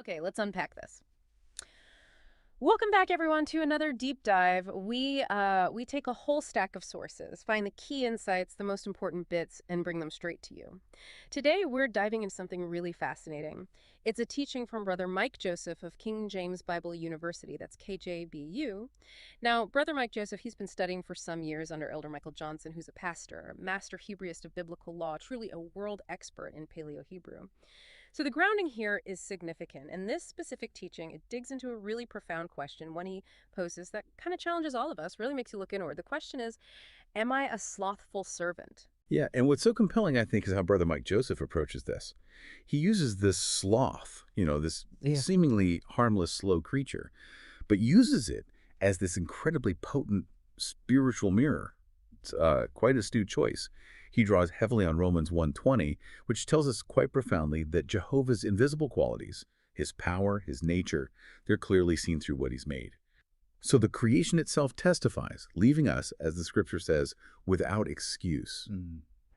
Okay, let's unpack this. Welcome back, everyone, to another deep dive. We take a whole stack of sources, find the key insights, the most important bits, and bring them straight to you. Today, we're diving into something really fascinating. It's a teaching from Brother Mike Joseph of King James Bible University, that's KJBU. Now, Brother Mike Joseph, he's been studying for some years under Elder Michael Johnson, who's a pastor, master Hebraist of biblical law, truly a world expert in Paleo Hebrew. So the grounding here is significant, and this specific teaching, it digs into a really profound question, one he poses that kind of challenges all of us, really makes you look inward. The question is, am I a slothful servant? Yeah, and what's so compelling, I think, is how Brother Mike Joseph approaches this. He uses this sloth, this seemingly harmless, slow creature, but uses it as this incredibly potent spiritual mirror. It's quite astute choice. He draws heavily on Romans 1:20, which tells us quite profoundly that Jehovah's invisible qualities, his power, his nature, they're clearly seen through what he's made. So the creation itself testifies, leaving us, as the scripture says, without excuse.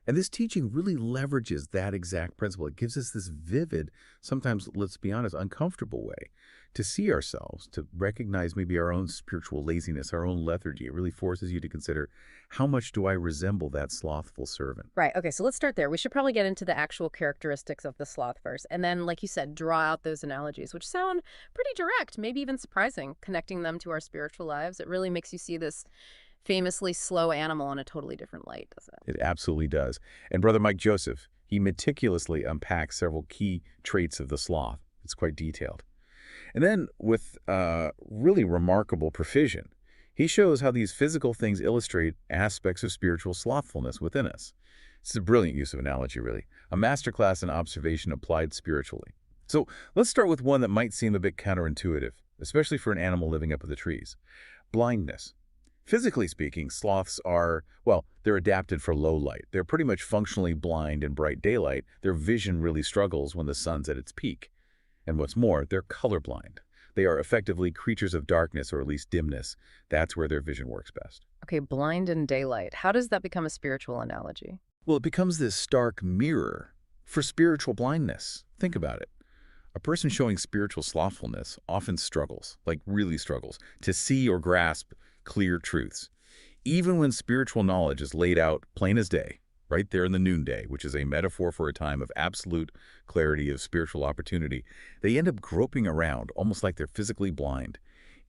And this teaching really leverages that exact principle. It gives us this vivid, sometimes, let's be honest, uncomfortable way to see ourselves, to recognize maybe our own spiritual laziness, our own lethargy. It really forces you to consider, how much do I resemble that slothful servant? Right, okay, so let's start there. We should probably get into the actual characteristics of the sloth first, and then, like you said, draw out those analogies, which sound pretty direct, maybe even surprising, connecting them to our spiritual lives. It really makes you see this famously slow animal in a totally different light, doesn't it? It absolutely does. And Brother Mike Joseph, he meticulously unpacks several key traits of the sloth. It's quite detailed. And then, with really remarkable precision, he shows how these physical things illustrate aspects of spiritual slothfulness within us. It's a brilliant use of analogy, really. A masterclass in observation applied spiritually. So let's start with one that might seem a bit counterintuitive, especially for an animal living up in the trees. Blindness. Physically speaking, sloths are, well, they're adapted for low light. They're pretty much functionally blind in bright daylight. Their vision really struggles when the sun's at its peak. And what's more, they're colorblind. They are effectively creatures of darkness, or at least dimness. That's where their vision works best. Okay, blind in daylight. How does that become a spiritual analogy? Well, it becomes this stark mirror for spiritual blindness. Think about it. A person showing spiritual slothfulness often struggles, like really struggles, to see or grasp clear truths. Even when spiritual knowledge is laid out plain as day, right there in the noonday, which is a metaphor for a time of absolute clarity, of spiritual opportunity, they end up groping around, almost like they're physically blind,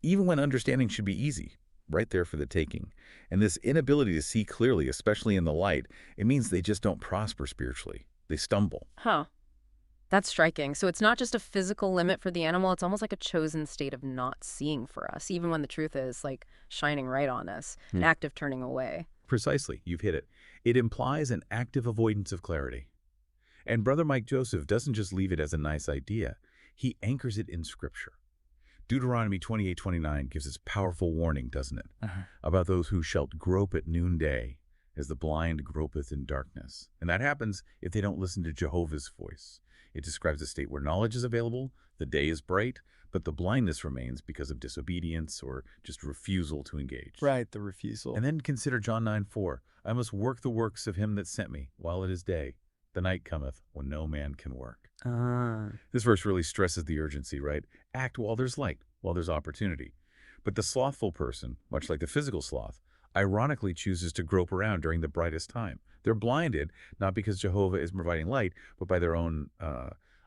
even when understanding should be easy, right there for the taking. And this inability to see clearly, especially in the light, it means they just don't prosper spiritually. They stumble. Huh. That's striking. So it's not just a physical limit for the animal, it's almost like a chosen state of not seeing for us, even when the truth is like shining right on us, an act of turning away. Precisely, you've hit it. It implies an active avoidance of clarity. And Brother Mike Joseph doesn't just leave it as a nice idea, he anchors it in Scripture. Deuteronomy 28:29 gives us powerful warning, doesn't it? About those who shall grope at noonday, as the blind gropeth in darkness. And that happens if they don't listen to Jehovah's voice. It describes a state where knowledge is available, the day is bright, but the blindness remains because of disobedience or just refusal to engage. Right, the refusal. And then consider John 9:4. I must work the works of him that sent me while it is day. The night cometh when no man can work. This verse really stresses the urgency, right? Act while there's light, while there's opportunity. But the slothful person, much like the physical sloth, ironically chooses to grope around during the brightest time. They're blinded, not because Jehovah is providing light, but by their own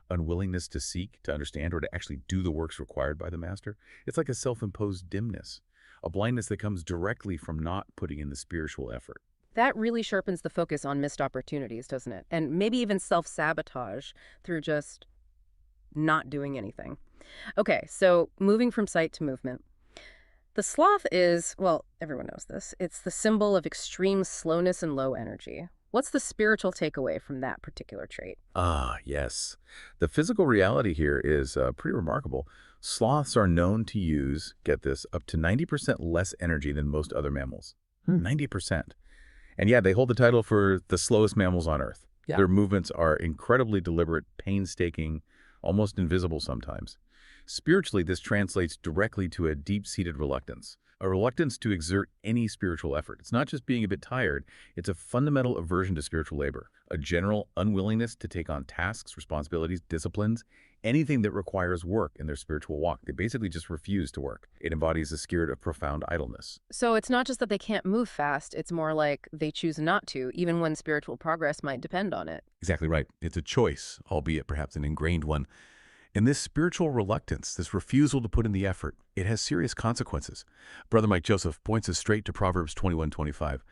unwillingness to seek, to understand, or to actually do the works required by the master. It's like a self-imposed dimness, a blindness that comes directly from not putting in the spiritual effort. That really sharpens the focus on missed opportunities, doesn't it? And maybe even self-sabotage through just not doing anything. Okay, so moving from sight to movement. The sloth is, well, everyone knows this, it's the symbol of extreme slowness and low energy. What's the spiritual takeaway from that particular trait? Ah, yes. The physical reality here is pretty remarkable. Sloths are known to use, get this, up to 90% less energy than most other mammals. 90%. And yeah, they hold the title for the slowest mammals on Earth. Yeah. Their movements are incredibly deliberate, painstaking, almost invisible sometimes. Spiritually, this translates directly to a deep-seated reluctance, a reluctance to exert any spiritual effort. It's not just being a bit tired, it's a fundamental aversion to spiritual labor, a general unwillingness to take on tasks, responsibilities, disciplines, anything that requires work in their spiritual walk. They basically just refuse to work. It embodies a spirit of profound idleness. So it's not just that they can't move fast, it's more like they choose not to, even when spiritual progress might depend on it. Exactly right. It's a choice, albeit perhaps an ingrained one. And this spiritual reluctance, this refusal to put in the effort, it has serious consequences. Brother Mike Joseph points us straight to Proverbs 21:25.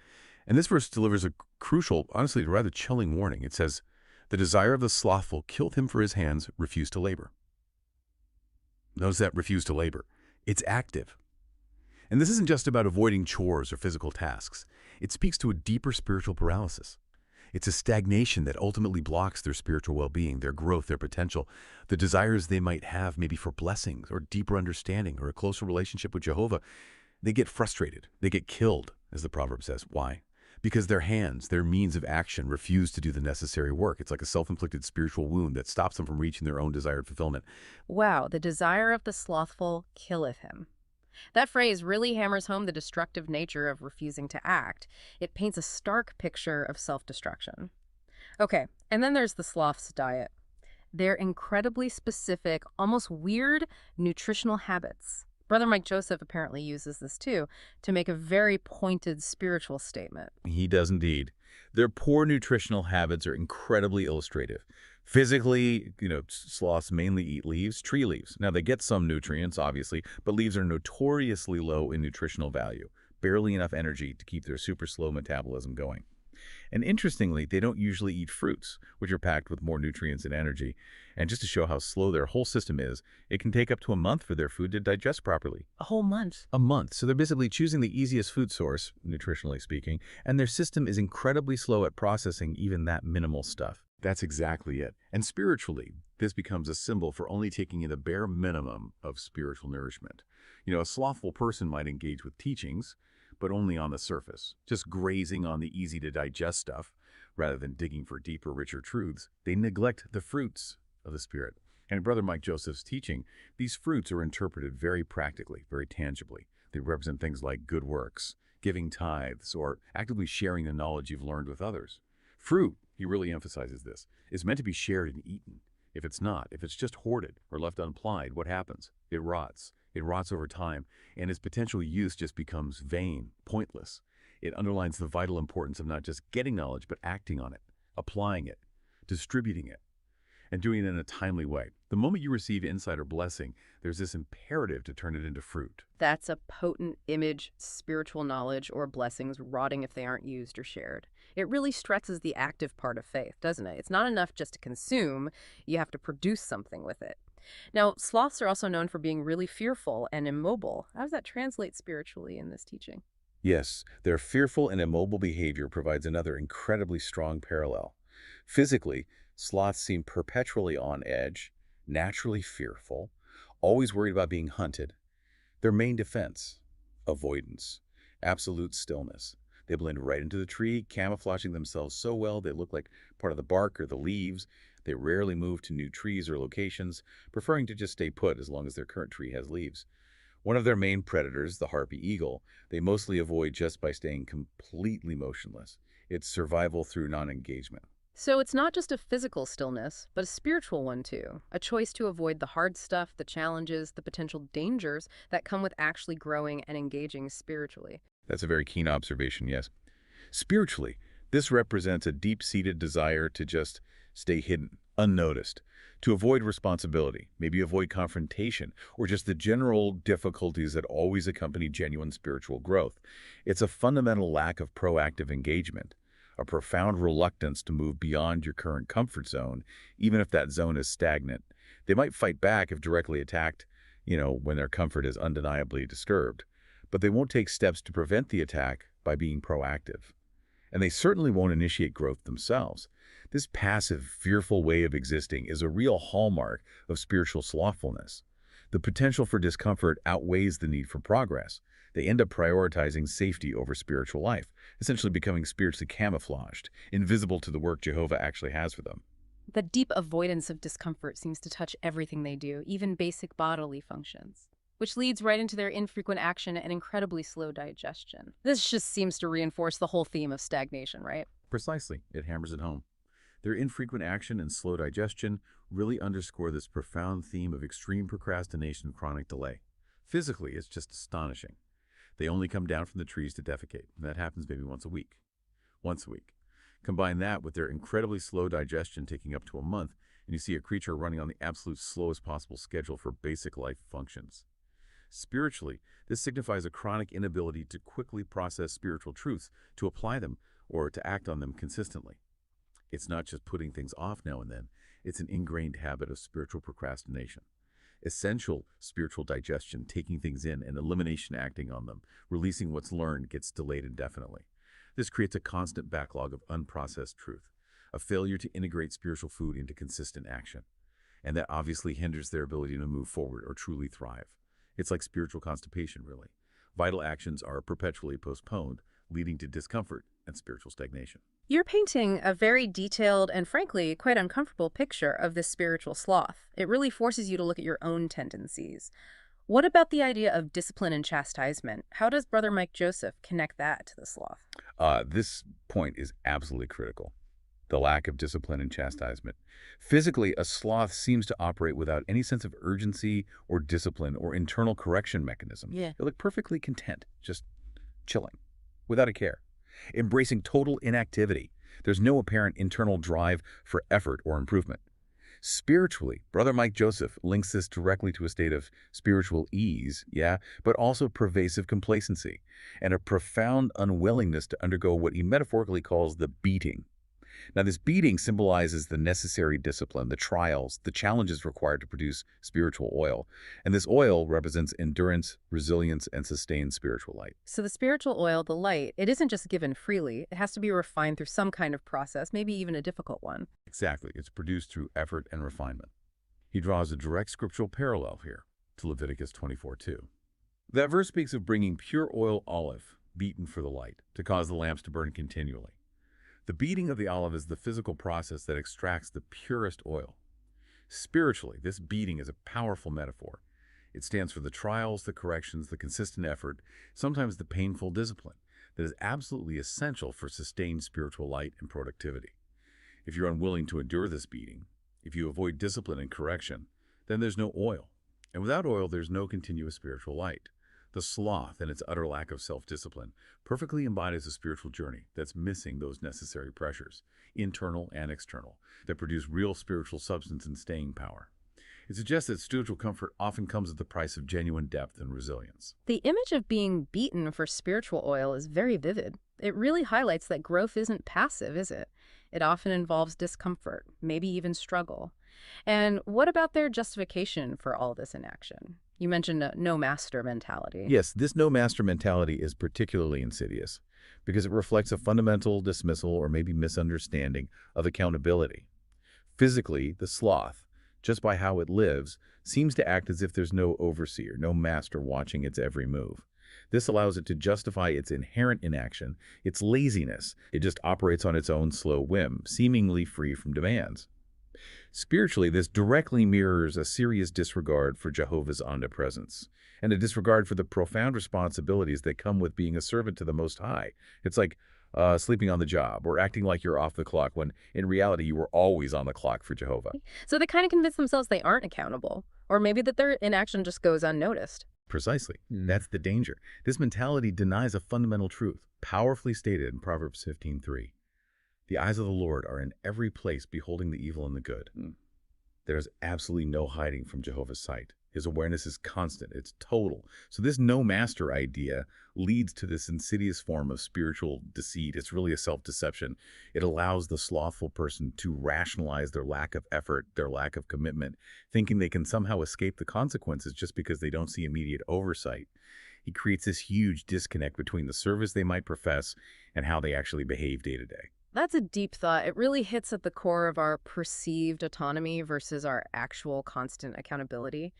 And this verse delivers a crucial, honestly, rather chilling warning. It says, "The desire of the slothful killed him for his hands, refused to labor." Notice that refuse to labor. It's active. And this isn't just about avoiding chores or physical tasks. It speaks to a deeper spiritual paralysis. It's a stagnation that ultimately blocks their spiritual well-being, their growth, their potential, the desires they might have maybe for blessings or deeper understanding or a closer relationship with Jehovah. They get frustrated. They get killed, as the proverb says. Why? Because their hands, their means of action, refuse to do the necessary work. It's like a self-inflicted spiritual wound that stops them from reaching their own desired fulfillment. Wow, the desire of the slothful killeth him. That phrase really hammers home the destructive nature of refusing to act. It paints a stark picture of self-destruction. Okay, and then there's the sloth's diet. They're incredibly specific, almost weird nutritional habits. Brother Mike Joseph apparently uses this too to make a very pointed spiritual statement. He does indeed. Their poor nutritional habits are incredibly illustrative. Physically, sloths mainly eat leaves, tree leaves. Now, they get some nutrients, obviously, but leaves are notoriously low in nutritional value, barely enough energy to keep their super slow metabolism going. And interestingly, they don't usually eat fruits, which are packed with more nutrients and energy. And just to show how slow their whole system is, it can take up to a month for their food to digest properly. A whole month? A month. So they're basically choosing the easiest food source, nutritionally speaking, and their system is incredibly slow at processing even that minimal stuff. That's exactly it. And spiritually, this becomes a symbol for only taking in the bare minimum of spiritual nourishment. A slothful person might engage with teachings, but only on the surface, just grazing on the easy-to-digest stuff, rather than digging for deeper, richer truths. They neglect the fruits of the Spirit. And in Brother Mike Joseph's teaching, these fruits are interpreted very practically, very tangibly. They represent things like good works, giving tithes, or actively sharing the knowledge you've learned with others. Fruit, he really emphasizes this, is meant to be shared and eaten. If it's not, if it's just hoarded or left unapplied, what happens? It rots. It rots over time, and its potential use just becomes vain, pointless. It underlines the vital importance of not just getting knowledge, but acting on it, applying it, distributing it, and doing it in a timely way. The moment you receive insight or blessing, there's this imperative to turn it into fruit. That's a potent image, spiritual knowledge or blessings rotting if they aren't used or shared. It really stresses the active part of faith, doesn't it? It's not enough just to consume, you have to produce something with it. Now, sloths are also known for being really fearful and immobile. How does that translate spiritually in this teaching? Yes, their fearful and immobile behavior provides another incredibly strong parallel. Physically, sloths seem perpetually on edge, naturally fearful, always worried about being hunted. Their main defense, avoidance, absolute stillness. They blend right into the tree, camouflaging themselves so well they look like part of the bark or the leaves. They rarely move to new trees or locations, preferring to just stay put as long as their current tree has leaves. One of their main predators, the harpy eagle, they mostly avoid just by staying completely motionless. It's survival through non-engagement. So it's not just a physical stillness, but a spiritual one too. A choice to avoid the hard stuff, the challenges, the potential dangers that come with actually growing and engaging spiritually. That's a very keen observation, yes. Spiritually, this represents a deep-seated desire to just stay hidden, unnoticed, to avoid responsibility, maybe avoid confrontation, or just the general difficulties that always accompany genuine spiritual growth. It's a fundamental lack of proactive engagement, a profound reluctance to move beyond your current comfort zone, even if that zone is stagnant. They might fight back if directly attacked, when their comfort is undeniably disturbed, but they won't take steps to prevent the attack by being proactive. And they certainly won't initiate growth themselves. This passive, fearful way of existing is a real hallmark of spiritual slothfulness. The potential for discomfort outweighs the need for progress. They end up prioritizing safety over spiritual life, essentially becoming spiritually camouflaged, invisible to the work Jehovah actually has for them. The deep avoidance of discomfort seems to touch everything they do, even basic bodily functions, which leads right into their infrequent action and incredibly slow digestion. This just seems to reinforce the whole theme of stagnation, right? Precisely. It hammers it home. Their infrequent action and slow digestion really underscore this profound theme of extreme procrastination and chronic delay. Physically, it's just astonishing. They only come down from the trees to defecate, and that happens maybe once a week. Once a week. Combine that with their incredibly slow digestion taking up to a month, and you see a creature running on the absolute slowest possible schedule for basic life functions. Spiritually, this signifies a chronic inability to quickly process spiritual truths, to apply them, or to act on them consistently. It's not just putting things off now and then, it's an ingrained habit of spiritual procrastination. Essential spiritual digestion, taking things in, and elimination acting on them, releasing what's learned, gets delayed indefinitely. This creates a constant backlog of unprocessed truth, a failure to integrate spiritual food into consistent action. And that obviously hinders their ability to move forward or truly thrive. It's like spiritual constipation, really. Vital actions are perpetually postponed, leading to discomfort and spiritual stagnation. You're painting a very detailed and frankly quite uncomfortable picture of this spiritual sloth. It really forces you to look at your own tendencies. What about the idea of discipline and chastisement? How does Brother Mike Joseph connect that to the sloth? This point is absolutely critical. The lack of discipline and chastisement. Physically, a sloth seems to operate without any sense of urgency or discipline or internal correction mechanism. Yeah. They look perfectly content, just chilling, without a care, embracing total inactivity. There's no apparent internal drive for effort or improvement. Spiritually, Brother Mike Joseph links this directly to a state of spiritual ease, yeah, but also pervasive complacency and a profound unwillingness to undergo what he metaphorically calls the beating. Now, this beating symbolizes the necessary discipline, the trials, the challenges required to produce spiritual oil. And this oil represents endurance, resilience, and sustained spiritual light. So the spiritual oil, the light, it isn't just given freely. It has to be refined through some kind of process, maybe even a difficult one. Exactly. It's produced through effort and refinement. He draws a direct scriptural parallel here to Leviticus 24:2. That verse speaks of bringing pure oil olive, beaten for the light, to cause the lamps to burn continually. The beating of the olive is the physical process that extracts the purest oil. Spiritually, this beating is a powerful metaphor. It stands for the trials, the corrections, the consistent effort, sometimes the painful discipline that is absolutely essential for sustained spiritual light and productivity. If you're unwilling to endure this beating, if you avoid discipline and correction, then there's no oil. And without oil, there's no continuous spiritual light. The sloth and its utter lack of self-discipline perfectly embodies a spiritual journey that's missing those necessary pressures, internal and external, that produce real spiritual substance and staying power. It suggests that spiritual comfort often comes at the price of genuine depth and resilience. The image of being beaten for spiritual oil is very vivid. It really highlights that growth isn't passive, is it? It often involves discomfort, maybe even struggle. And what about their justification for all this inaction? You mentioned a no master mentality. Yes, this no master mentality is particularly insidious because it reflects a fundamental dismissal or maybe misunderstanding of accountability. Physically, the sloth, just by how it lives, seems to act as if there's no overseer, no master watching its every move. This allows it to justify its inherent inaction, its laziness. It just operates on its own slow whim, seemingly free from demands. Spiritually, this directly mirrors a serious disregard for Jehovah's omnipresence and a disregard for the profound responsibilities that come with being a servant to the Most High. It's like sleeping on the job or acting like you're off the clock when in reality you were always on the clock for Jehovah. So they kind of convince themselves they aren't accountable, or maybe that their inaction just goes unnoticed. Precisely. That's the danger. This mentality denies a fundamental truth, powerfully stated in Proverbs 15:3. The eyes of the Lord are in every place, beholding the evil and the good. There is absolutely no hiding from Jehovah's sight. His awareness is constant. It's total. So this no master idea leads to this insidious form of spiritual deceit. It's really a self-deception. It allows the slothful person to rationalize their lack of effort, their lack of commitment, thinking they can somehow escape the consequences just because they don't see immediate oversight. He creates this huge disconnect between the service they might profess and how they actually behave day to day. That's a deep thought. It really hits at the core of our perceived autonomy versus our actual constant accountability.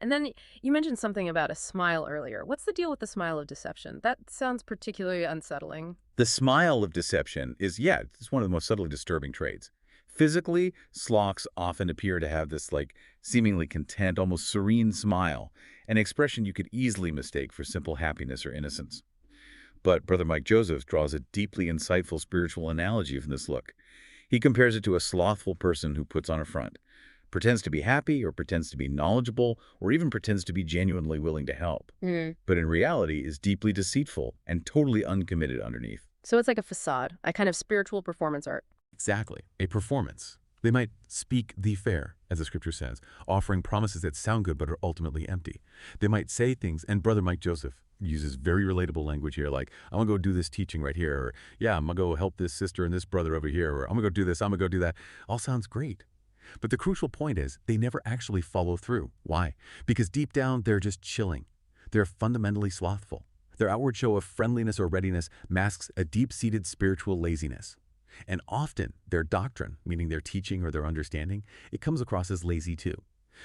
And then you mentioned something about a smile earlier. What's the deal with the smile of deception? That sounds particularly unsettling. The smile of deception is, it's one of the most subtly disturbing traits. Physically, sloths often appear to have this seemingly content, almost serene smile, an expression you could easily mistake for simple happiness or innocence. But Brother Mike Joseph draws a deeply insightful spiritual analogy from this look. He compares it to a slothful person who puts on a front, pretends to be happy or pretends to be knowledgeable or even pretends to be genuinely willing to help, but in reality is deeply deceitful and totally uncommitted underneath. So it's like a facade, a kind of spiritual performance art. Exactly. A performance. They might speak the fair, as the scripture says, offering promises that sound good but are ultimately empty. They might say things, and Brother Mike Joseph uses very relatable language here, like, I'm going to go do this teaching right here, or, yeah, I'm going to go help this sister and this brother over here, or I'm going to go do this, I'm going to go do that. All sounds great. But the crucial point is they never actually follow through. Why? Because deep down, they're just chilling. They're fundamentally slothful. Their outward show of friendliness or readiness masks a deep-seated spiritual laziness. And often, their doctrine, meaning their teaching or their understanding, it comes across as lazy too.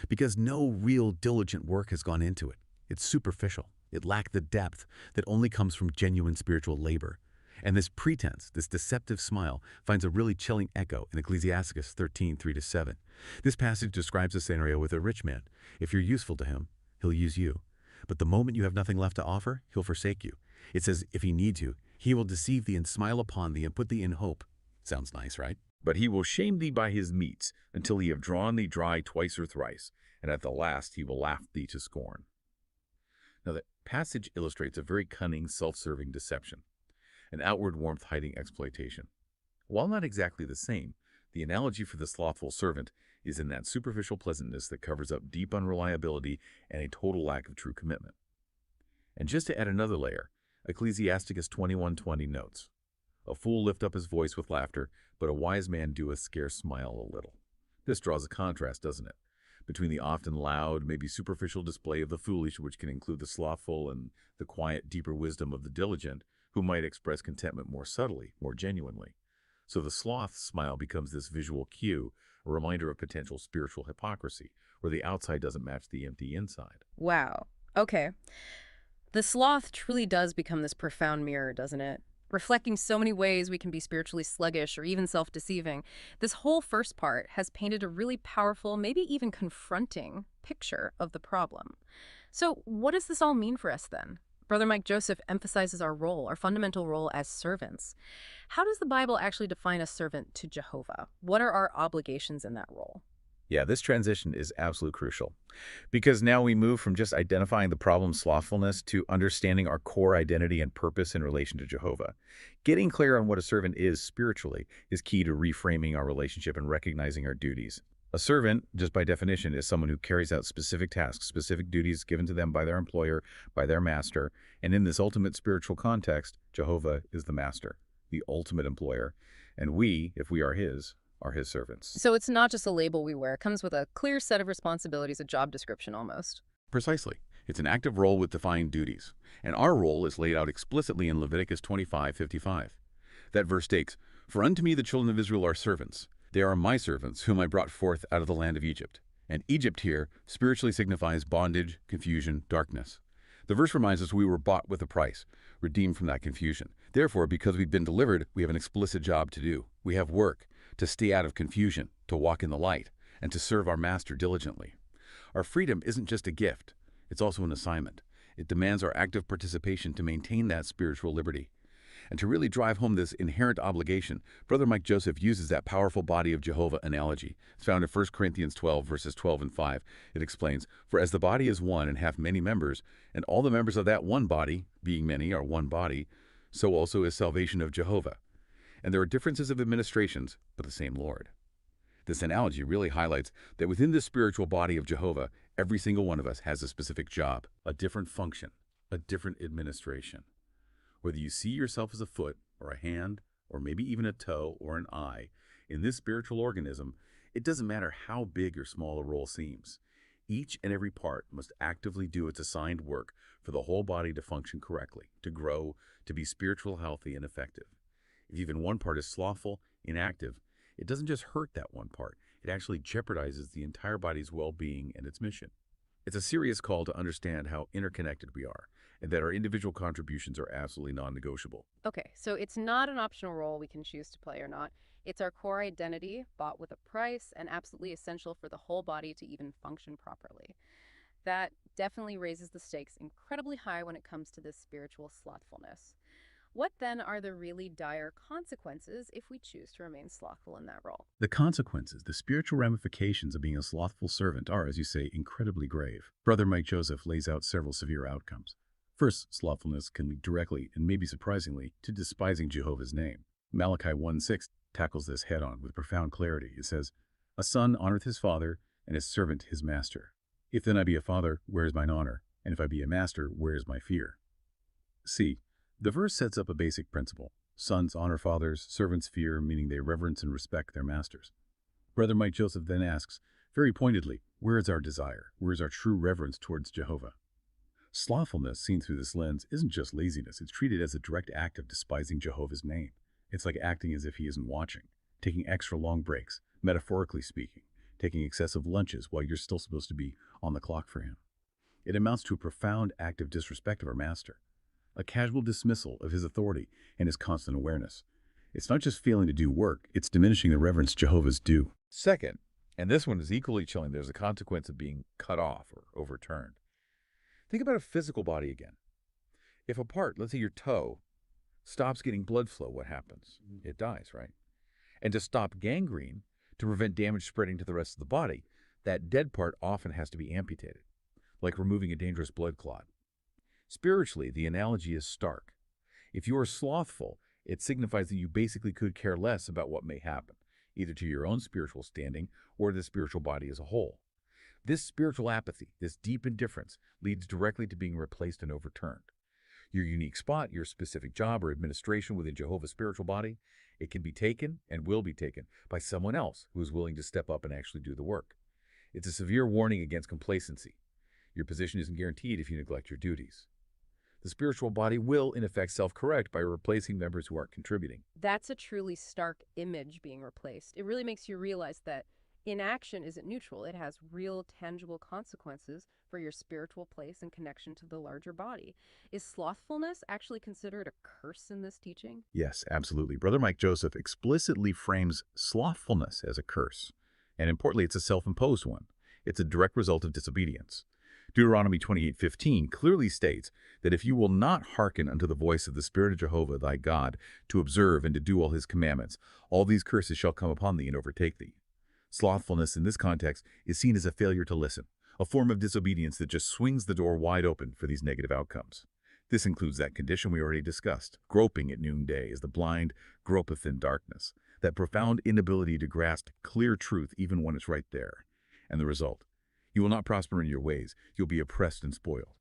Because no real diligent work has gone into it. It's superficial. It lacked the depth that only comes from genuine spiritual labor. And this pretense, this deceptive smile, finds a really chilling echo in Ecclesiastes 13:3-7. This passage describes a scenario with a rich man. If you're useful to him, he'll use you. But the moment you have nothing left to offer, he'll forsake you. It says, if he needs you, he will deceive thee and smile upon thee and put thee in hope. Sounds nice, right? But he will shame thee by his meats, until he have drawn thee dry twice or thrice, and at the last he will laugh thee to scorn. Now that passage illustrates a very cunning, self-serving deception, an outward warmth hiding exploitation. While not exactly the same, the analogy for the slothful servant is in that superficial pleasantness that covers up deep unreliability and a total lack of true commitment. And just to add another layer, Ecclesiastes 21:20 notes, a fool lift up his voice with laughter, but a wise man doeth scarce smile a little. This draws a contrast, doesn't it, between the often loud, maybe superficial display of the foolish, which can include the slothful, and the quiet, deeper wisdom of the diligent, who might express contentment more subtly, more genuinely. So the sloth's smile becomes this visual cue, a reminder of potential spiritual hypocrisy, where the outside doesn't match the empty inside. Wow. Okay. The sloth truly does become this profound mirror, doesn't it? Reflecting so many ways we can be spiritually sluggish or even self-deceiving. This whole first part has painted a really powerful, maybe even confronting picture of the problem. So what does this all mean for us then? Brother Mike Joseph emphasizes our role, our fundamental role as servants. How does the Bible actually define a servant to Jehovah? What are our obligations in that role? Yeah, this transition is absolutely crucial because now we move from just identifying the problem's slothfulness to understanding our core identity and purpose in relation to Jehovah. Getting clear on what a servant is spiritually is key to reframing our relationship and recognizing our duties. A servant, just by definition, is someone who carries out specific tasks, specific duties given to them by their employer, by their master, and in this ultimate spiritual context, Jehovah is the master, the ultimate employer, and we, if we are his servants. So it's not just a label we wear. It comes with a clear set of responsibilities, a job description almost. Precisely. It's an active role with defined duties. And our role is laid out explicitly in Leviticus 25:55. That verse states, For unto me the children of Israel are servants. They are my servants, whom I brought forth out of the land of Egypt. And Egypt here spiritually signifies bondage, confusion, darkness. The verse reminds us we were bought with a price, redeemed from that confusion. Therefore, because we've been delivered, we have an explicit job to do. We have work to stay out of confusion, to walk in the light, and to serve our master diligently. Our freedom isn't just a gift, it's also an assignment. It demands our active participation to maintain that spiritual liberty. And to really drive home this inherent obligation, Brother Mike Joseph uses that powerful body of Jehovah analogy. It's found in 1 Corinthians 12, verses 12 and 5. It explains, For as the body is one and hath many members, and all the members of that one body, being many, are one body, so also is salvation of Jehovah. And there are differences of administrations, but the same Lord. This analogy really highlights that within this spiritual body of Jehovah, every single one of us has a specific job, a different function, a different administration. Whether you see yourself as a foot or a hand or maybe even a toe or an eye, in this spiritual organism, it doesn't matter how big or small a role seems. Each and every part must actively do its assigned work for the whole body to function correctly, to grow, to be spiritual, healthy, and effective. If even one part is slothful, inactive, it doesn't just hurt that one part, it actually jeopardizes the entire body's well-being and its mission. It's a serious call to understand how interconnected we are, and that our individual contributions are absolutely non-negotiable. Okay, so it's not an optional role we can choose to play or not. It's our core identity, bought with a price, and absolutely essential for the whole body to even function properly. That definitely raises the stakes incredibly high when it comes to this spiritual slothfulness. What then are the really dire consequences if we choose to remain slothful in that role? The consequences, the spiritual ramifications of being a slothful servant are, as you say, incredibly grave. Brother Mike Joseph lays out several severe outcomes. First, slothfulness can lead directly, and maybe surprisingly, to despising Jehovah's name. Malachi 1:6 tackles this head-on with profound clarity. It says, "A son honoreth his father, and his servant his master. If then I be a father, where is mine honor? And if I be a master, where is my fear?" See, the verse sets up a basic principle. Sons honor fathers, servants fear, meaning they reverence and respect their masters. Brother Mike Joseph then asks, very pointedly, where is our desire? Where is our true reverence towards Jehovah? Slothfulness, seen through this lens, isn't just laziness. It's treated as a direct act of despising Jehovah's name. It's like acting as if he isn't watching, taking extra long breaks, metaphorically speaking, taking excessive lunches while you're still supposed to be on the clock for him. It amounts to a profound act of disrespect of our master, a casual dismissal of his authority and his constant awareness. It's not just failing to do work, it's diminishing the reverence Jehovah's due. Second, and this one is equally chilling, there's a consequence of being cut off or overturned. Think about a physical body again. If a part, let's say your toe, stops getting blood flow, what happens? It dies, right? And to stop gangrene, to prevent damage spreading to the rest of the body, that dead part often has to be amputated, like removing a dangerous blood clot. Spiritually, the analogy is stark. If you are slothful, it signifies that you basically could care less about what may happen, either to your own spiritual standing or the spiritual body as a whole. This spiritual apathy, this deep indifference, leads directly to being replaced and overturned. Your unique spot, your specific job or administration within Jehovah's spiritual body, it can be taken and will be taken by someone else who is willing to step up and actually do the work. It's a severe warning against complacency. Your position isn't guaranteed if you neglect your duties. The spiritual body will, in effect, self-correct by replacing members who aren't contributing. That's a truly stark image being replaced. It really makes you realize that inaction isn't neutral. It has real, tangible consequences for your spiritual place and connection to the larger body. Is slothfulness actually considered a curse in this teaching? Yes, absolutely. Brother Mike Joseph explicitly frames slothfulness as a curse. And importantly, it's a self-imposed one. It's a direct result of disobedience. Deuteronomy 28:15 clearly states that if you will not hearken unto the voice of the Spirit of Jehovah thy God to observe and to do all his commandments, all these curses shall come upon thee and overtake thee. Slothfulness in this context is seen as a failure to listen, a form of disobedience that just swings the door wide open for these negative outcomes. This includes that condition we already discussed, groping at noonday as the blind gropeth in darkness, that profound inability to grasp clear truth even when it's right there. And the result? You will not prosper in your ways. You'll be oppressed and spoiled.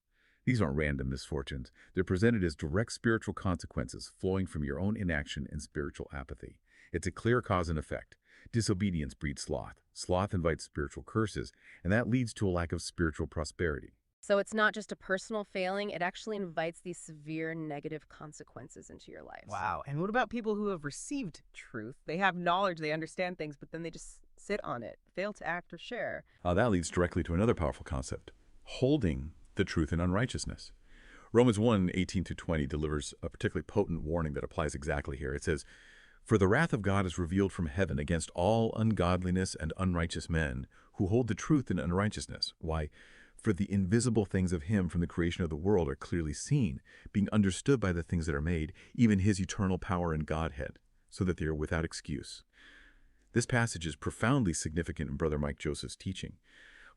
These aren't random misfortunes. They're presented as direct spiritual consequences flowing from your own inaction and spiritual apathy. It's a clear cause and effect. Disobedience breeds sloth. Sloth invites spiritual curses, and that leads to a lack of spiritual prosperity. So it's not just a personal failing, it actually invites these severe negative consequences into your life. Wow. And what about people who have received truth? They have knowledge, they understand things, but then they just sit on it, fail to act or share. That leads directly to another powerful concept, holding the truth in unrighteousness. Romans 1:18-20 delivers a particularly potent warning that applies exactly here. It says, "For the wrath of God is revealed from heaven against all ungodliness and unrighteous men who hold the truth in unrighteousness." Why? "For the invisible things of him from the creation of the world are clearly seen, being understood by the things that are made, even his eternal power and Godhead, so that they are without excuse." This passage is profoundly significant in Brother Mike Joseph's teaching.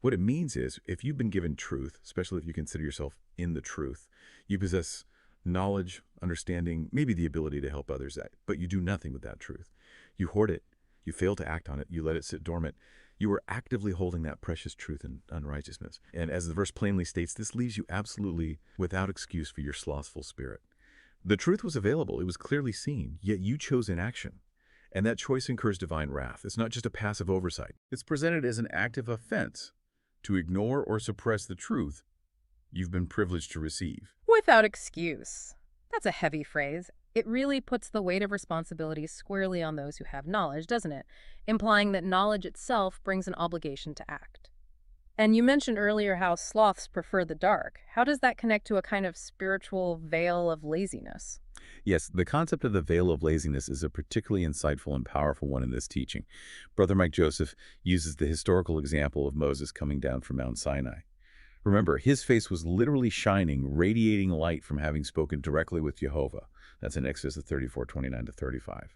What it means is, if you've been given truth, especially if you consider yourself in the truth, you possess knowledge, understanding, maybe the ability to help others, but you do nothing with that truth. You hoard it, you fail to act on it, you let it sit dormant. You are actively holding that precious truth in unrighteousness. And as the verse plainly states, this leaves you absolutely without excuse for your slothful spirit. The truth was available, it was clearly seen, yet you chose inaction. And that choice incurs divine wrath. It's not just a passive oversight. It's presented as an active offense to ignore or suppress the truth you've been privileged to receive. Without excuse. That's a heavy phrase. It really puts the weight of responsibility squarely on those who have knowledge, doesn't it? Implying that knowledge itself brings an obligation to act. And you mentioned earlier how sloths prefer the dark. How does that connect to a kind of spiritual veil of laziness? Yes, the concept of the veil of laziness is a particularly insightful and powerful one in this teaching. Brother Mike Joseph uses the historical example of Moses coming down from Mount Sinai. Remember, his face was literally shining, radiating light from having spoken directly with Jehovah. That's in Exodus 34:29-35.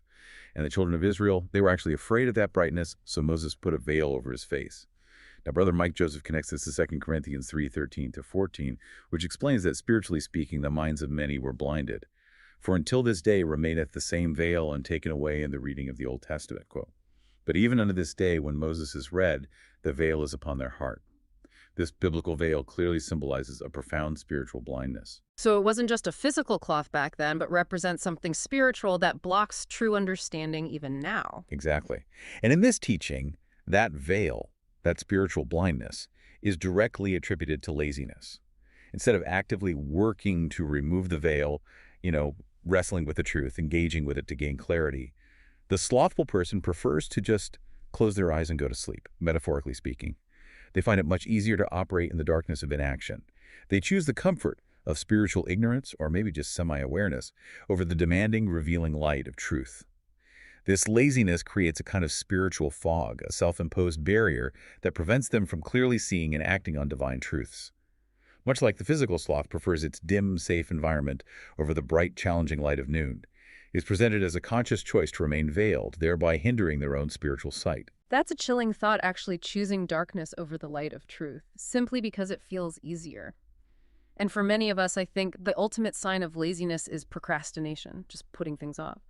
And the children of Israel, they were actually afraid of that brightness, so Moses put a veil over his face. Now, Brother Mike Joseph connects this to 2 Corinthians 3:13-14, which explains that spiritually speaking, the minds of many were blinded. For until this day remaineth the same veil untaken away in the reading of the Old Testament, quote. But even unto this day, when Moses is read, the veil is upon their heart. This biblical veil clearly symbolizes a profound spiritual blindness. So it wasn't just a physical cloth back then, but represents something spiritual that blocks true understanding even now. Exactly. And in this teaching, that veil, that spiritual blindness, is directly attributed to laziness. Instead of actively working to remove the veil, wrestling with the truth, engaging with it to gain clarity, the slothful person prefers to just close their eyes and go to sleep, metaphorically speaking. They find it much easier to operate in the darkness of inaction. They choose the comfort of spiritual ignorance, or maybe just semi-awareness, over the demanding, revealing light of truth. This laziness creates a kind of spiritual fog, a self-imposed barrier that prevents them from clearly seeing and acting on divine truths. Much like the physical sloth prefers its dim, safe environment over the bright, challenging light of noon, it is presented as a conscious choice to remain veiled, thereby hindering their own spiritual sight. That's a chilling thought, actually choosing darkness over the light of truth, simply because it feels easier. And for many of us, I think the ultimate sign of laziness is procrastination, just putting things off.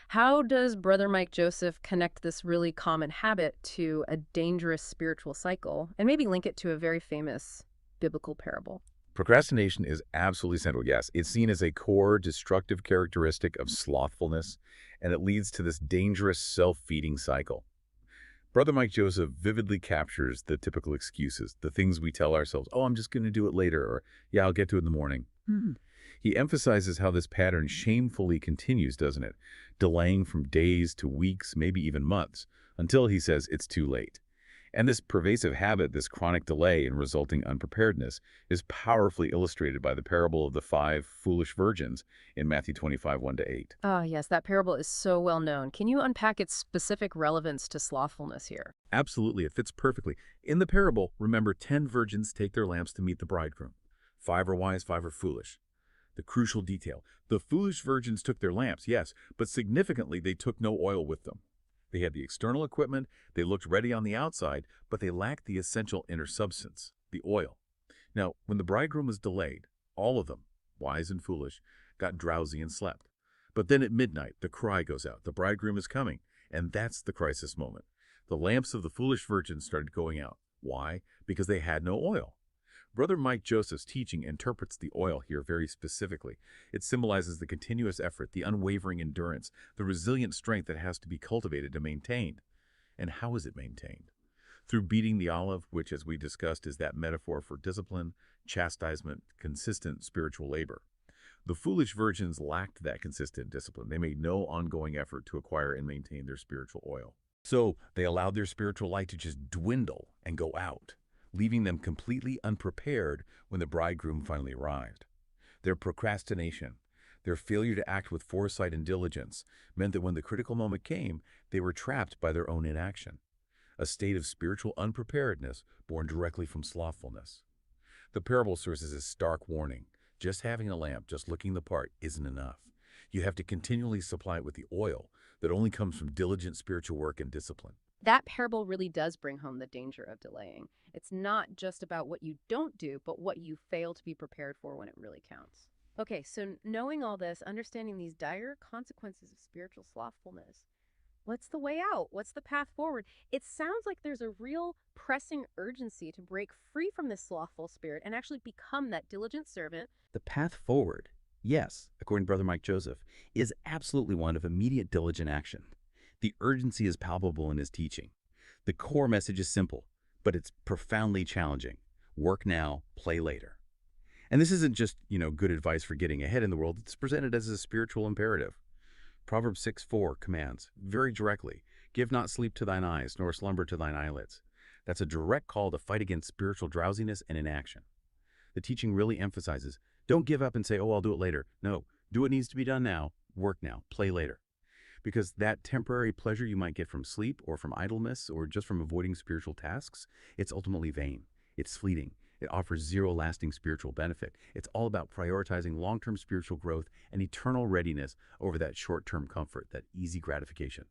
How does Brother Mike Joseph connect this really common habit to a dangerous spiritual cycle, and maybe link it to a very famous biblical parable? Procrastination is absolutely central, yes. It's seen as a core destructive characteristic of slothfulness, and it leads to this dangerous self-feeding cycle. Brother Mike Joseph vividly captures the typical excuses, the things we tell ourselves, oh, I'm just going to do it later, or yeah, I'll get to it in the morning. He emphasizes how this pattern shamefully continues, doesn't it? Delaying from days to weeks, maybe even months, until he says it's too late. And this pervasive habit, this chronic delay and resulting unpreparedness, is powerfully illustrated by the parable of the 5 foolish virgins in Matthew 25:1-8. Ah, yes, that parable is so well known. Can you unpack its specific relevance to slothfulness here? Absolutely, it fits perfectly. In the parable, remember 10 virgins take their lamps to meet the bridegroom. 5 are wise, 5 are foolish. The crucial detail, the foolish virgins took their lamps, yes, but significantly they took no oil with them. They had the external equipment, they looked ready on the outside, but they lacked the essential inner substance, the oil. Now, when the bridegroom was delayed, all of them, wise and foolish, got drowsy and slept. But then at midnight, the cry goes out, the bridegroom is coming, and that's the crisis moment. The lamps of the foolish virgins started going out. Why? Because they had no oil. Brother Mike Joseph's teaching interprets the oil here very specifically. It symbolizes the continuous effort, the unwavering endurance, the resilient strength that has to be cultivated and maintained. And how is it maintained? Through beating the olive, which, as we discussed, is that metaphor for discipline, chastisement, consistent spiritual labor. The foolish virgins lacked that consistent discipline. They made no ongoing effort to acquire and maintain their spiritual oil. So they allowed their spiritual light to just dwindle and go out, leaving them completely unprepared when the bridegroom finally arrived. Their procrastination, their failure to act with foresight and diligence, meant that when the critical moment came, they were trapped by their own inaction, a state of spiritual unpreparedness born directly from slothfulness. The parable serves as a stark warning. Just having a lamp, just looking the part, isn't enough. You have to continually supply it with the oil that only comes from diligent spiritual work and discipline. That parable really does bring home the danger of delaying. It's not just about what you don't do, but what you fail to be prepared for when it really counts. Okay, so knowing all this, understanding these dire consequences of spiritual slothfulness, what's the way out? What's the path forward? It sounds like there's a real pressing urgency to break free from this slothful spirit and actually become that diligent servant. The path forward, yes, according to Brother Mike Joseph, is absolutely one of immediate diligent action. The urgency is palpable in his teaching. The core message is simple, but it's profoundly challenging. Work now, play later. And this isn't just, good advice for getting ahead in the world. It's presented as a spiritual imperative. Proverbs 6:4 commands, very directly, give not sleep to thine eyes, nor slumber to thine eyelids. That's a direct call to fight against spiritual drowsiness and inaction. The teaching really emphasizes, don't give up and say, oh, I'll do it later. No, do what needs to be done now, work now, play later. Because that temporary pleasure you might get from sleep or from idleness or just from avoiding spiritual tasks, it's ultimately vain. It's fleeting. It offers zero lasting spiritual benefit. It's all about prioritizing long-term spiritual growth and eternal readiness over that short-term comfort, that easy gratification.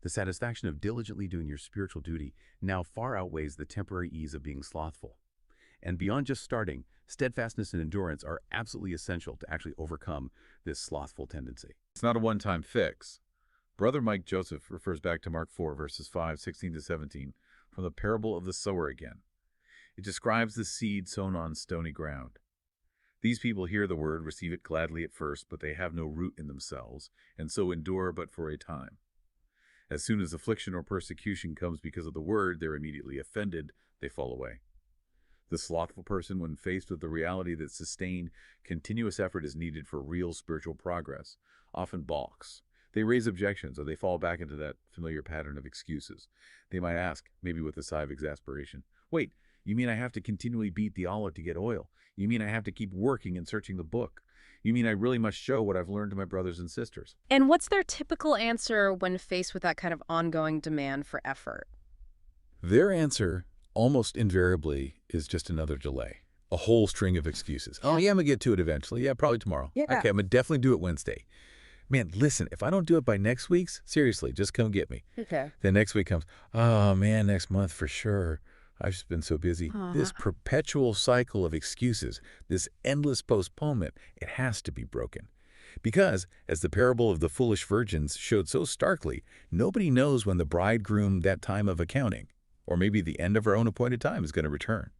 The satisfaction of diligently doing your spiritual duty now far outweighs the temporary ease of being slothful. And beyond just starting, steadfastness and endurance are absolutely essential to actually overcome this slothful tendency. It's not a one-time fix. Brother Mike Joseph refers back to Mark 4, verses 5, 16 to 17, from the parable of the sower again. It describes the seed sown on stony ground. These people hear the word, receive it gladly at first, but they have no root in themselves, and so endure but for a time. As soon as affliction or persecution comes because of the word, they're immediately offended, they fall away. The slothful person, when faced with the reality that sustained, continuous effort is needed for real spiritual progress, often balks. They raise objections, or they fall back into that familiar pattern of excuses. They might ask, maybe with a sigh of exasperation, "Wait, you mean I have to continually beat the olive to get oil? You mean I have to keep working and searching the book? You mean I really must show what I've learned to my brothers and sisters?" And what's their typical answer when faced with that kind of ongoing demand for effort? Their answer, almost invariably, is just another delay. A whole string of excuses. Oh, yeah, I'm going to get to it eventually. Yeah, probably tomorrow. Yeah. Okay, I'm going to definitely do it Wednesday. Man, listen, if I don't do it by next week's, seriously, just come get me. Okay. Then next week comes, oh, man, next month for sure. I've just been so busy. This perpetual cycle of excuses, this endless postponement, it has to be broken. Because, as the parable of the foolish virgins showed so starkly, nobody knows when the bridegroom, that time of accounting, or maybe the end of our own appointed time, is going to return.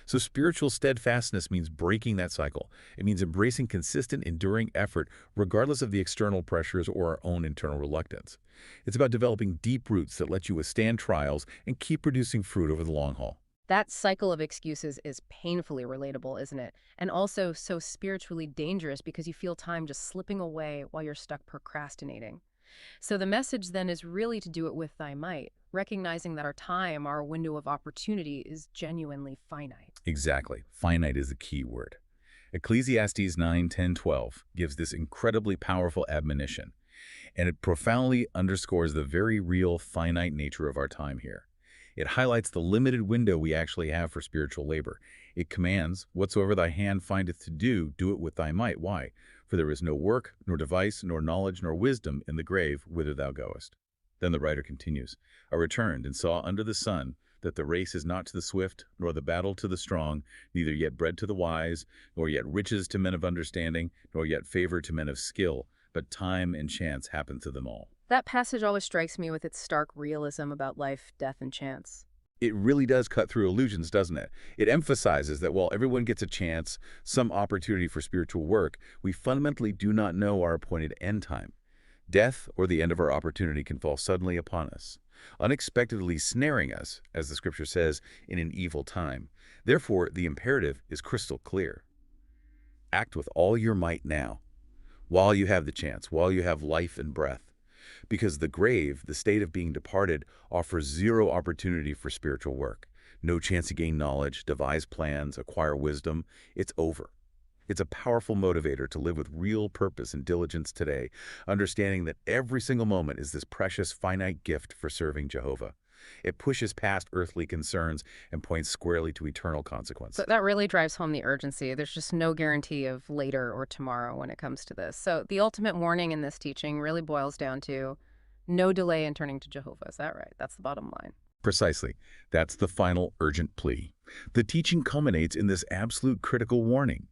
So spiritual steadfastness means breaking that cycle. It means embracing consistent, enduring effort, regardless of the external pressures or our own internal reluctance. It's about developing deep roots that let you withstand trials and keep producing fruit over the long haul. That cycle of excuses is painfully relatable, isn't it? And also so spiritually dangerous because you feel time just slipping away while you're stuck procrastinating. So the message then is really to do it with thy might, recognizing that our time, our window of opportunity, is genuinely finite. Exactly. Finite is the key word. Ecclesiastes 9:10-12 gives this incredibly powerful admonition, and it profoundly underscores the very real finite nature of our time here. It highlights the limited window we actually have for spiritual labor. It commands, "Whatsoever thy hand findeth to do, do it with thy might." Why? For there is no work, nor device, nor knowledge, nor wisdom in the grave whither thou goest. Then the writer continues, "I returned and saw under the sun that the race is not to the swift, nor the battle to the strong, neither yet bread to the wise, nor yet riches to men of understanding, nor yet favor to men of skill, but time and chance happen to them all." That passage always strikes me with its stark realism about life, death, and chance. It really does cut through illusions, doesn't it? It emphasizes that while everyone gets a chance, some opportunity for spiritual work, we fundamentally do not know our appointed end time. Death or the end of our opportunity can fall suddenly upon us, unexpectedly snaring us, as the scripture says, in an evil time. Therefore, the imperative is crystal clear. Act with all your might now, while you have the chance, while you have life and breath. Because the grave, the state of being departed, offers zero opportunity for spiritual work. No chance to gain knowledge, devise plans, acquire wisdom. It's over. It's a powerful motivator to live with real purpose and diligence today, understanding that every single moment is this precious, finite gift for serving Jehovah. It pushes past earthly concerns and points squarely to eternal consequence. So that really drives home the urgency. There's just no guarantee of later or tomorrow when it comes to this. So the ultimate warning in this teaching really boils down to no delay in turning to Jehovah. Is that right? That's the bottom line. Precisely. That's the final urgent plea. The teaching culminates in this absolute critical warning.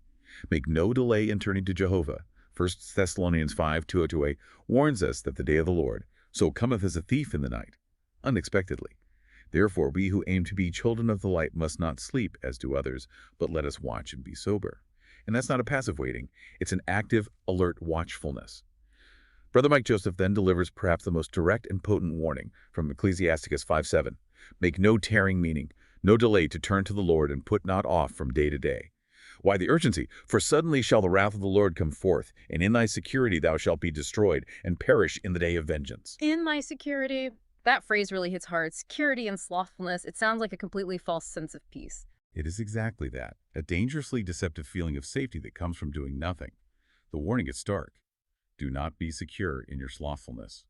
Make no delay in turning to Jehovah. 1 Thessalonians 5:2-8 warns us that the day of the Lord so cometh as a thief in the night, unexpectedly. Therefore we who aim to be children of the light must not sleep as do others, but let us watch and be sober. And that's not a passive waiting. It's an active, alert watchfulness. Brother Mike Joseph then delivers perhaps the most direct and potent warning from Ecclesiasticus 5:7. Make no tarrying meaning, no delay to turn to the Lord, and put not off from day to day. Why the urgency? For suddenly shall the wrath of the Lord come forth, and in thy security thou shalt be destroyed, and perish in the day of vengeance. In my security. That phrase really hits hard. Security and slothfulness. It sounds like a completely false sense of peace. It is exactly that, a dangerously deceptive feeling of safety that comes from doing nothing. The warning is stark. Do not be secure in your slothfulness.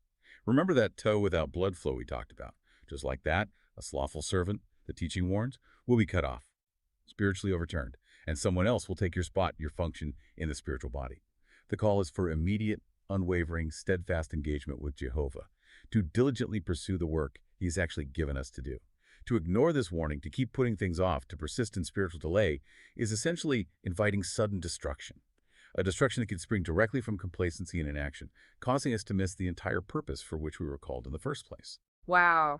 Remember that toe without blood flow we talked about. Just like that, a slothful servant, the teaching warns, will be cut off. spiritually overturned, and someone else will take your spot, your function in the spiritual body. The call is for immediate, unwavering, steadfast engagement with Jehovah, to diligently pursue the work he's actually given us to do. To ignore this warning, to keep putting things off, to persist in spiritual delay, is essentially inviting sudden destruction. A destruction that can spring directly from complacency and inaction, causing us to miss the entire purpose for which we were called in the first place. Wow.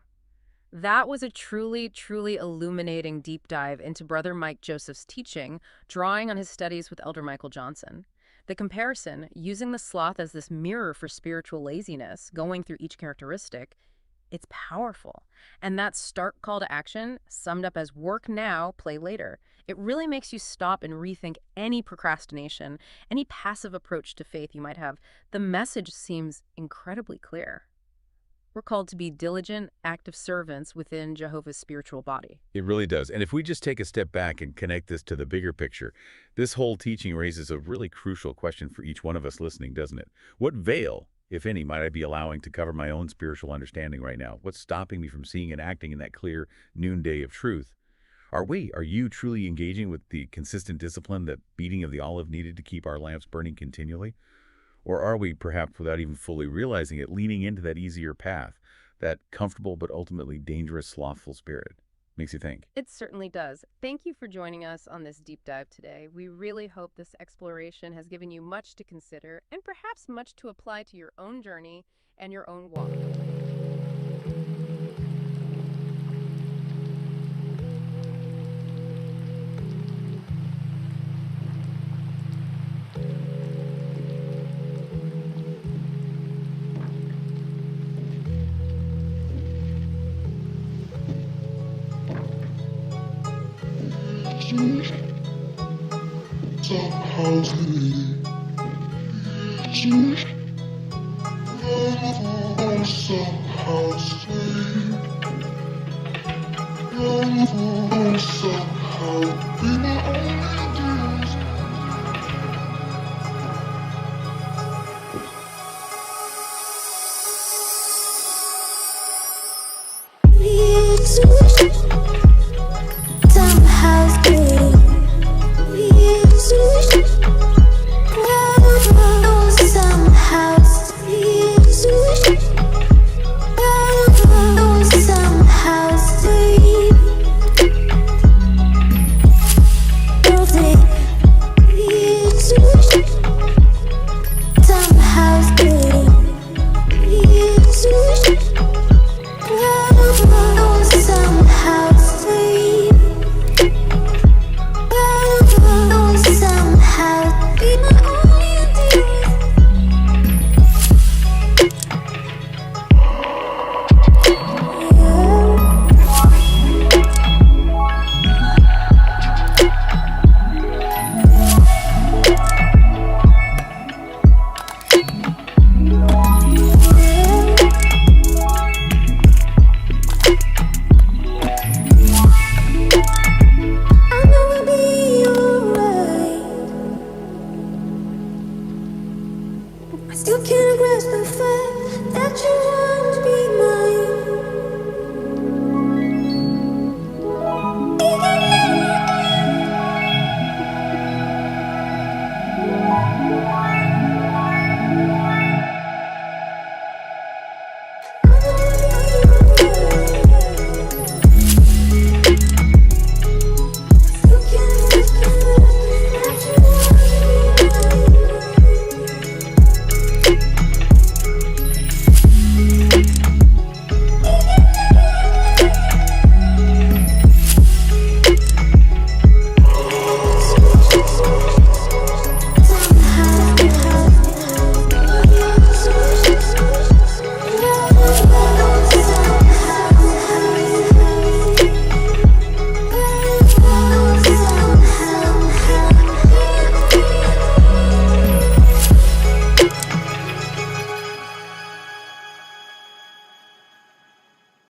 That was a truly, truly illuminating deep dive into Brother Mike Joseph's teaching, drawing on his studies with Elder Michael Johnson. The comparison, using the sloth as this mirror for spiritual laziness, going through each characteristic, it's powerful. And that stark call to action, summed up as work now, play later, it really makes you stop and rethink any procrastination, any passive approach to faith you might have. The message seems incredibly clear. We're called to be diligent, active servants within Jehovah's spiritual body. It really does. And if we just take a step back and connect this to the bigger picture, this whole teaching raises a really crucial question for each one of us listening, doesn't it? What veil, if any, might I be allowing to cover my own spiritual understanding right now? What's stopping me from seeing and acting in that clear noonday of truth? Are you truly engaging with the consistent discipline, that beating of the olive needed to keep our lamps burning continually? Or are we, perhaps without even fully realizing it, leaning into that easier path, that comfortable but ultimately dangerous, slothful spirit? Makes you think. It certainly does. Thank you for joining us on this deep dive today. We really hope this exploration has given you much to consider and perhaps much to apply to your own journey and your own walk. Somehow